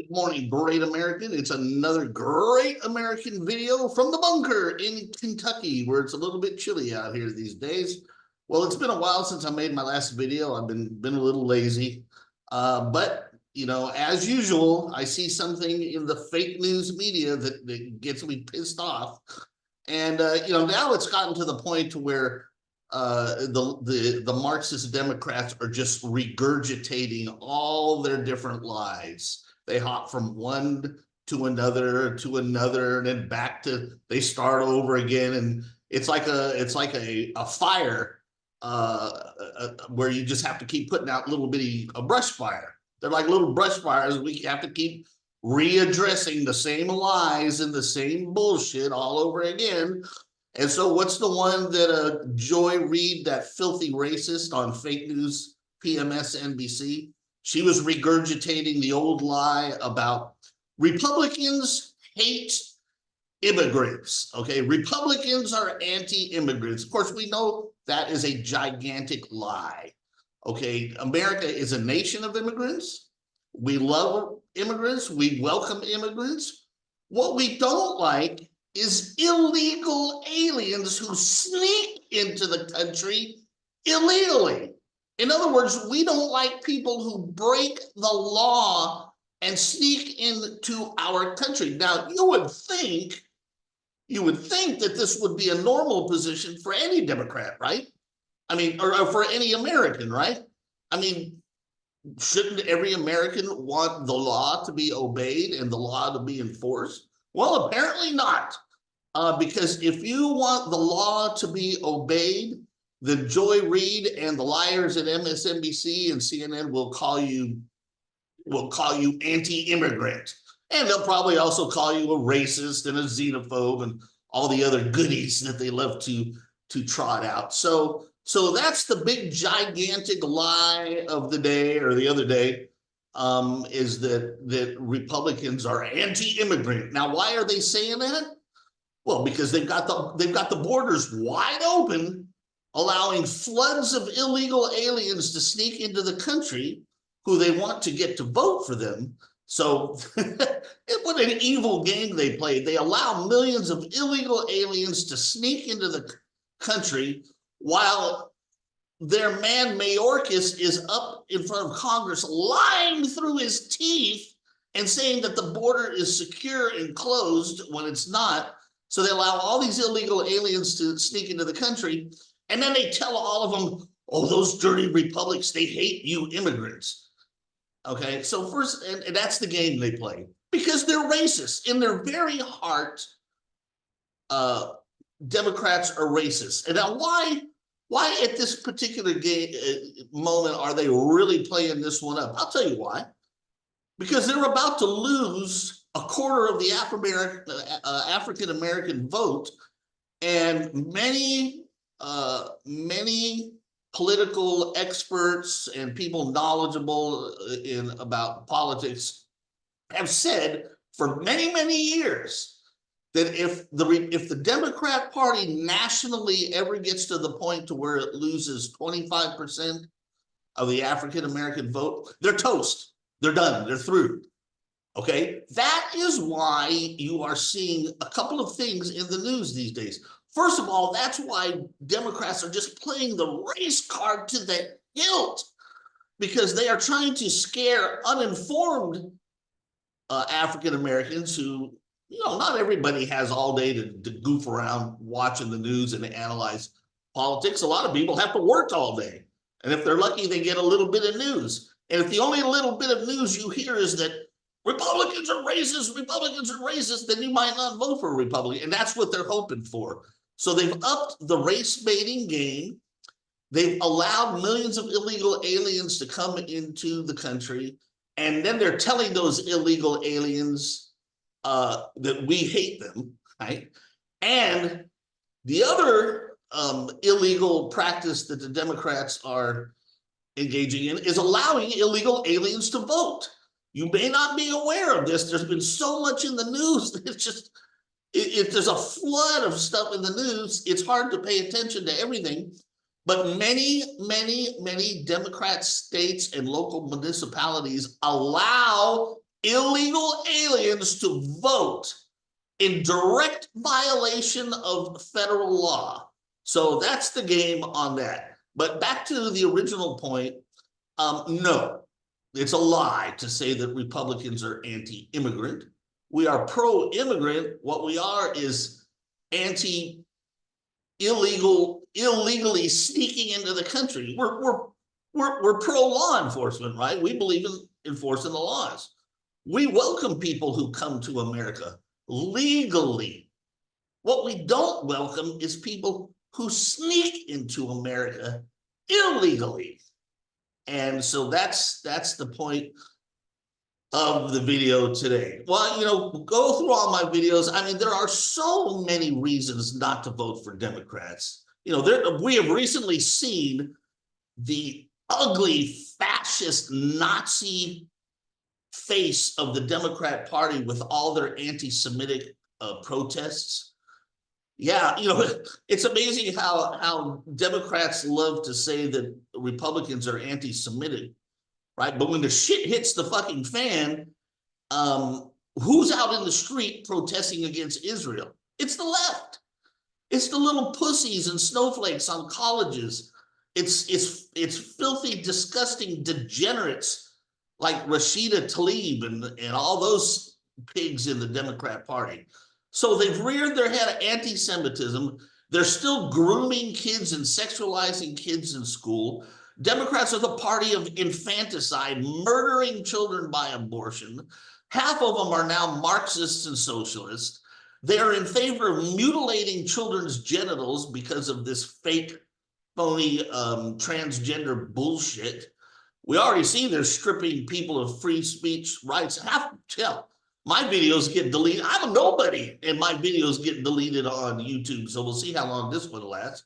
Good morning, great American. It's another great American video from the bunker in Kentucky, where it's a little bit chilly out here these days. Well, it's been a while since I made my last video. I've been a little lazy, but as usual, I see something in the fake news media that gets me pissed off, and now it's gotten to the point to where the Marxist Democrats are just regurgitating all their different lies. They hop from one to another, and then back to they start over again, and it's like a fire where you just have to keep putting out little bitty a brush fire. They're like little brush fires. We have to keep readdressing the same lies and the same bullshit all over again. And so, what's the one that Joy Reid, that filthy racist on fake news PMS NBC? She was regurgitating the old lie about Republicans hate immigrants. Okay, Republicans are anti-immigrants. Of course, we know that is a gigantic lie. Okay, America is a nation of immigrants. We love immigrants. We welcome immigrants. What we don't like is illegal aliens who sneak into the country illegally. In other words, we don't like people who break the law and sneak into our country. Now, you would think that this would be a normal position for any Democrat, right? I mean, or for any American, right? I mean, shouldn't every American want the law to be obeyed and the law to be enforced? Well, apparently not. Because if you want the law to be obeyed, then Joy Reid and the liars at MSNBC and CNN will call you anti-immigrant, and they'll probably also call you a racist and a xenophobe and all the other goodies that they love to trot out. So that's the big gigantic lie of the day or the other day, is that Republicans are anti-immigrant. Now, why are they saying that? Well, because they've got the borders wide open, allowing floods of illegal aliens to sneak into the country who they want to get to vote for them. So what an evil game they played. They allow millions of illegal aliens to sneak into the country while their man Mayorkas is up in front of Congress lying through his teeth and saying that the border is secure and closed when it's not. So they allow all these illegal aliens to sneak into the country, and then they tell all of them, oh, those dirty republics, they hate you immigrants. Okay, so first, and that's the game they play, because they're racist. In their very heart, Democrats are racist. And now why at this particular moment are they really playing this one up? I'll tell you why. Because they're about to lose a quarter of the African American vote, and many political experts and people knowledgeable about politics have said for many years that if the Democrat Party nationally ever gets to the point to where it loses 25% of the African American vote, they're toast. They're done. They're through. Okay, that is why you are seeing a couple of things in the news these days. First of all, that's why Democrats are just playing the race card to the hilt, because they are trying to scare uninformed African Americans who, not everybody has all day to goof around watching the news and analyze politics. A lot of people have to work all day. And if they're lucky, they get a little bit of news. And if the only little bit of news you hear is that Republicans are racist, then you might not vote for a Republican. And that's what they're hoping for. So they've upped the race baiting game. They've allowed millions of illegal aliens to come into the country. And then they're telling those illegal aliens that we hate them, right? And the other illegal practice that the Democrats are engaging in is allowing illegal aliens to vote. You may not be aware of this. There's been so much in the news. It's just, if there's a flood of stuff in the news, it's hard to pay attention to everything. But many Democrat states and local municipalities allow illegal aliens to vote in direct violation of federal law. So that's the game on that. But back to the original point, no, it's a lie to say that Republicans are anti-immigrant. We are pro-immigrant. What we are is illegally sneaking into the country. We're pro-law enforcement, right? We believe in enforcing the laws. We welcome people who come to America legally. What we don't welcome is people who sneak into America illegally. And so that's the point of the video today. Well, go through all my videos. I mean, there are so many reasons not to vote for Democrats. We have recently seen the ugly fascist Nazi face of the Democrat Party with all their anti-Semitic protests. Yeah, it's amazing how Democrats love to say that Republicans are anti-Semitic, right? But when the shit hits the fucking fan, who's out in the street protesting against Israel? It's the left. It's the little pussies and snowflakes on colleges. It's filthy, disgusting degenerates like Rashida Tlaib and all those pigs in the Democrat Party. So they've reared their head of anti-Semitism. They're still grooming kids and sexualizing kids in school. Democrats are the party of infanticide, murdering children by abortion. Half of them are now Marxists and socialists. They are in favor of mutilating children's genitals because of this fake, phony transgender bullshit. We already see they're stripping people of free speech rights. My videos get deleted. I'm a nobody, and my videos get deleted on YouTube. So we'll see how long this one lasts.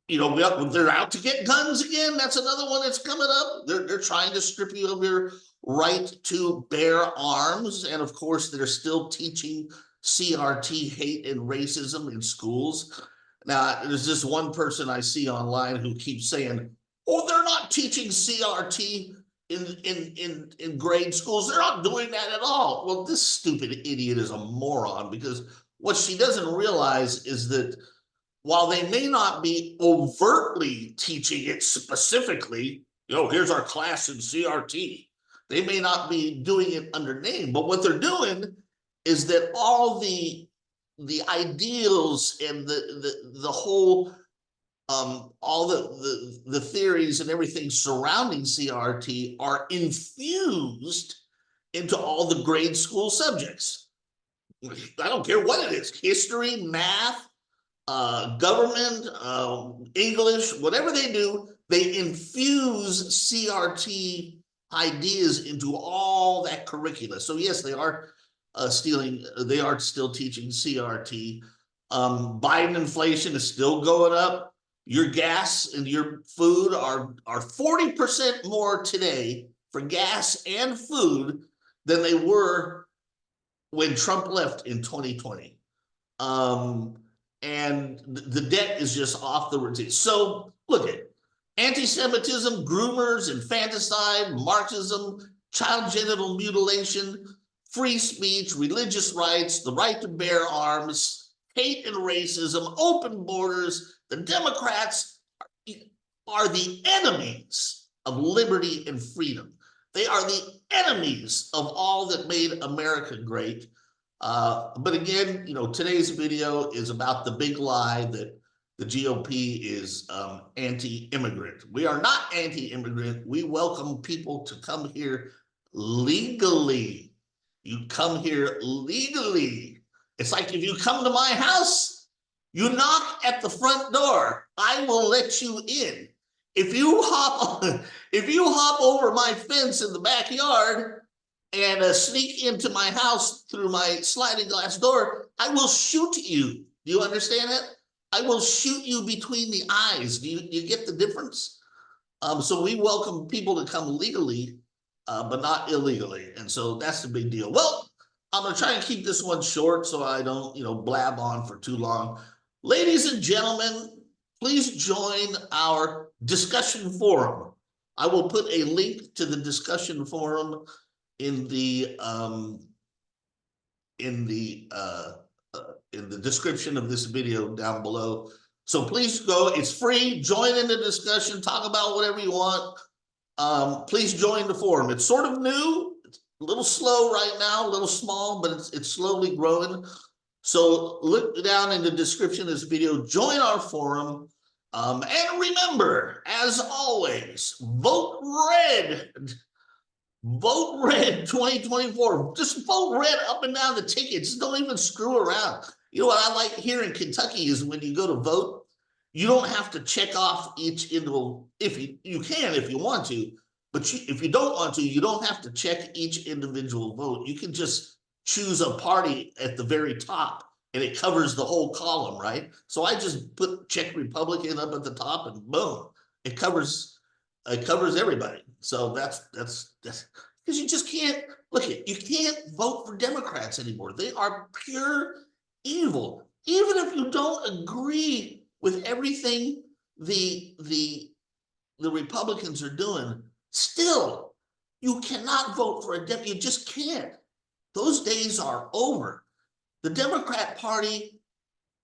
They're out to get guns again. That's another one that's coming up. They're trying to strip you of your right to bear arms. And of course, they're still teaching CRT, hate and racism in schools. Now, there's this one person I see online who keeps saying, oh, they're not teaching CRT in grade schools. They're not doing that at all. Well, this stupid idiot is a moron, because what she doesn't realize is that while they may not be overtly teaching it specifically, here's our class in CRT, they may not be doing it under name, but what they're doing is that all the ideals and the whole all the theories and everything surrounding CRT are infused into all the grade school subjects. I don't care what it is, history, math, government, English, whatever they do, they infuse CRT ideas into all that curricula. So yes, they are still teaching CRT. Biden inflation is still going up. Your gas and your food are 40% more today for gas and food than they were when Trump left in 2020. And the debt is just off the routine. So look at anti-Semitism, groomers, infanticide, Marxism, child genital mutilation, free speech, religious rights, the right to bear arms, hate and racism, open borders. The Democrats are the enemies of liberty and freedom. They are the enemies of all that made America great. But again, today's video is about the big lie that the GOP is anti-immigrant. We are not anti-immigrant. We welcome people to come here legally. You come here legally. It's like if you come to my house, you knock at the front door, I will let you in. If you hop over my fence in the backyard and sneak into my house through my sliding glass door, I will shoot you. Do you understand that? I will shoot you between the eyes. Do you get the difference? So we welcome people to come legally, but not illegally. And so that's the big deal. Well, I'm going to try and keep this one short so I don't, blab on for too long. Ladies and gentlemen, please join our discussion forum I will put a link to the discussion forum in the description of this video down below. So please go, it's free, join in the discussion, talk about whatever you want. Please join the forum. It's sort of new, it's a little slow right now, a little small, but it's slowly growing. So look down in the description of this video, join our forum. And remember, as always, vote red. Vote red 2024. Just vote red up and down the ticket. Just don't even screw around. You know what I like here in Kentucky is when you go to vote, you don't have to check off each individual. If you can, if you want to, but if you don't want to, you don't have to check each individual vote. You can just choose a party at the very top, and it covers the whole column, right? So I just check Republican up at the top, and boom, it covers everybody. So that's because you just can't you can't vote for Democrats anymore. They are pure evil. Even if you don't agree with everything the Republicans are doing, still you cannot vote for a Democrat. You just can't. Those days are over. The Democrat Party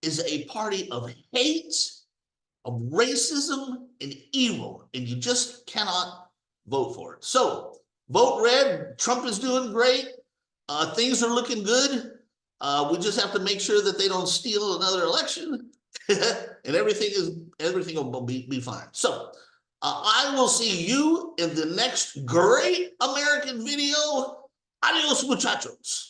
is a party of hate, of racism, and evil, and you just cannot vote for it. So vote red. Trump is doing great. Things are looking good. We just have to make sure that they don't steal another election, and everything will be fine. So I will see you in the next great American video. Adios, muchachos.